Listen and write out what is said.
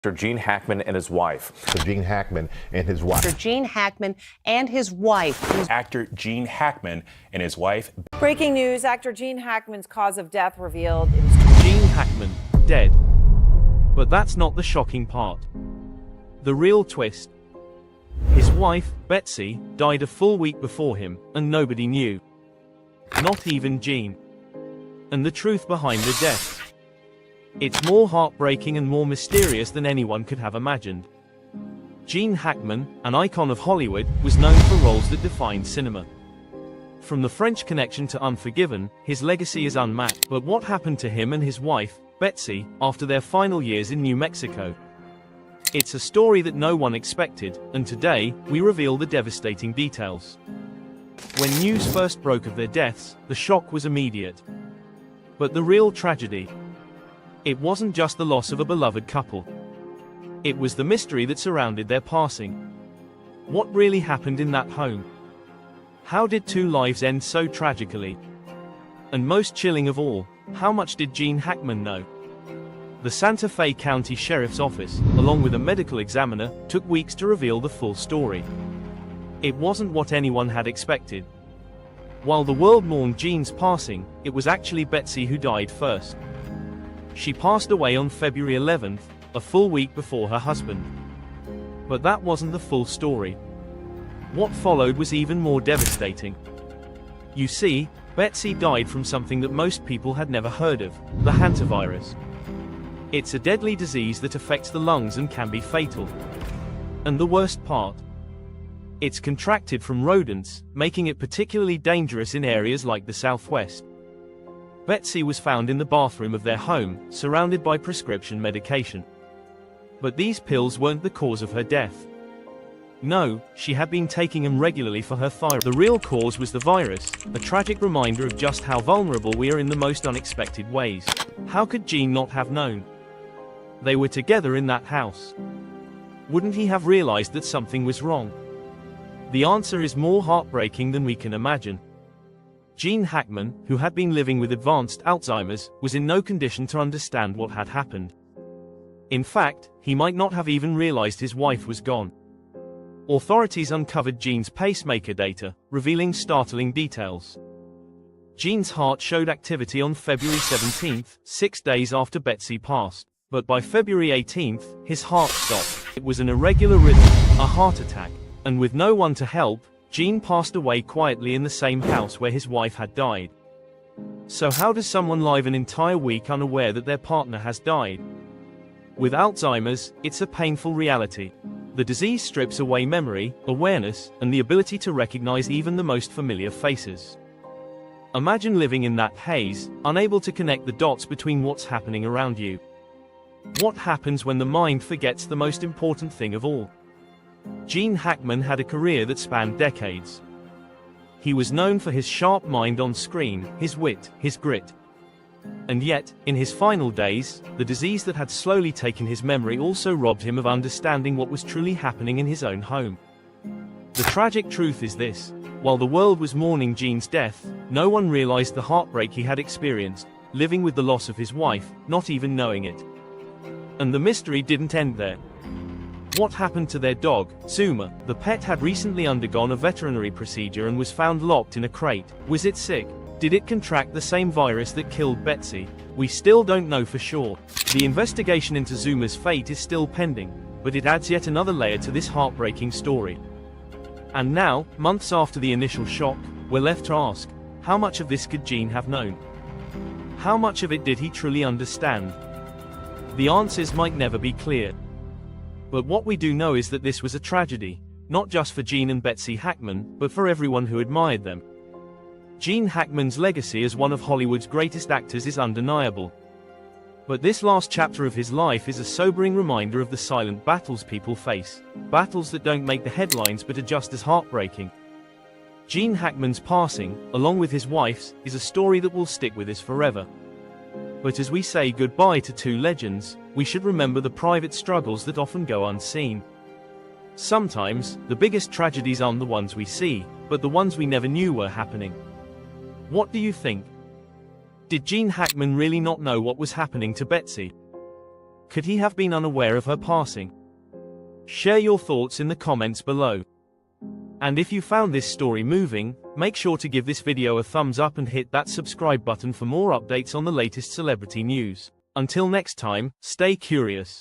Gene Hackman and his wife. Gene Hackman and his wife. Gene Hackman and his wife. Actor Gene Hackman and his wife. Breaking news, actor Gene Hackman's cause of death revealed. Gene Hackman, dead. But that's not the shocking part. The real twist. His wife, Betsy, died a full week before him, and nobody knew. Not even Gene. And the truth behind the death. It's more heartbreaking and more mysterious than anyone could have imagined. Gene Hackman, an icon of Hollywood, was known for roles that defined cinema. From the French Connection to Unforgiven, his legacy is unmatched. But what happened to him and his wife, Betsy, after their final years in New Mexico? It's a story that no one expected, and today, we reveal the devastating details. When news first broke of their deaths, the shock was immediate. But the real tragedy, it wasn't just the loss of a beloved couple. It was the mystery that surrounded their passing. What really happened in that home? How did two lives end so tragically? And most chilling of all, how much did Gene Hackman know? The Santa Fe County Sheriff's Office, along with a medical examiner, took weeks to reveal the full story. It wasn't what anyone had expected. While the world mourned Gene's passing, it was actually Betsy who died first. She passed away on February 11th, a full week before her husband. But that wasn't the full story. What followed was even more devastating. You see, Betsy died from something that most people had never heard of, the hantavirus. It's a deadly disease that affects the lungs and can be fatal. And the worst part? It's contracted from rodents, making it particularly dangerous in areas like the Southwest. Betsy was found in the bathroom of their home, surrounded by prescription medication. But these pills weren't the cause of her death. No, she had been taking them regularly for her thyroid. The real cause was the virus, a tragic reminder of just how vulnerable we are in the most unexpected ways. How could Gene not have known? They were together in that house. Wouldn't he have realized that something was wrong? The answer is more heartbreaking than we can imagine. Gene Hackman, who had been living with advanced Alzheimer's, was in no condition to understand what had happened. In fact, he might not have even realized his wife was gone. Authorities uncovered Gene's pacemaker data, revealing startling details. Gene's heart showed activity on February 17th, 6 days after Betsy passed. But by February 18th, his heart stopped. It was an irregular rhythm, a heart attack. And with no one to help, Gene passed away quietly in the same house where his wife had died. So how does someone live an entire week unaware that their partner has died? With Alzheimer's, it's a painful reality. The disease strips away memory, awareness, and the ability to recognize even the most familiar faces. Imagine living in that haze, unable to connect the dots between what's happening around you. What happens when the mind forgets the most important thing of all? Gene Hackman had a career that spanned decades. He was known for his sharp mind on screen, his wit, his grit. And yet, in his final days, the disease that had slowly taken his memory also robbed him of understanding what was truly happening in his own home. The tragic truth is this: while the world was mourning Gene's death, no one realized the heartbreak he had experienced, living with the loss of his wife, not even knowing it. And the mystery didn't end there. What happened to their dog, Zuma? The pet had recently undergone a veterinary procedure and was found locked in a crate. Was it sick? Did it contract the same virus that killed Betsy? We still don't know for sure. The investigation into Zuma's fate is still pending, but it adds yet another layer to this heartbreaking story. And now, months after the initial shock, we're left to ask, how much of this could Gene have known? How much of it did he truly understand? The answers might never be clear. But what we do know is that this was a tragedy, not just for Gene and Betsy Hackman, but for everyone who admired them. Gene Hackman's legacy as one of Hollywood's greatest actors is undeniable. But this last chapter of his life is a sobering reminder of the silent battles people face, battles that don't make the headlines but are just as heartbreaking. Gene Hackman's passing, along with his wife's, is a story that will stick with us forever. But as we say goodbye to two legends, we should remember the private struggles that often go unseen. Sometimes, the biggest tragedies aren't the ones we see, but the ones we never knew were happening. What do you think? Did Gene Hackman really not know what was happening to Betsy? Could he have been unaware of her passing? Share your thoughts in the comments below. And if you found this story moving, make sure to give this video a thumbs up and hit that subscribe button for more updates on the latest celebrity news. Until next time, stay curious.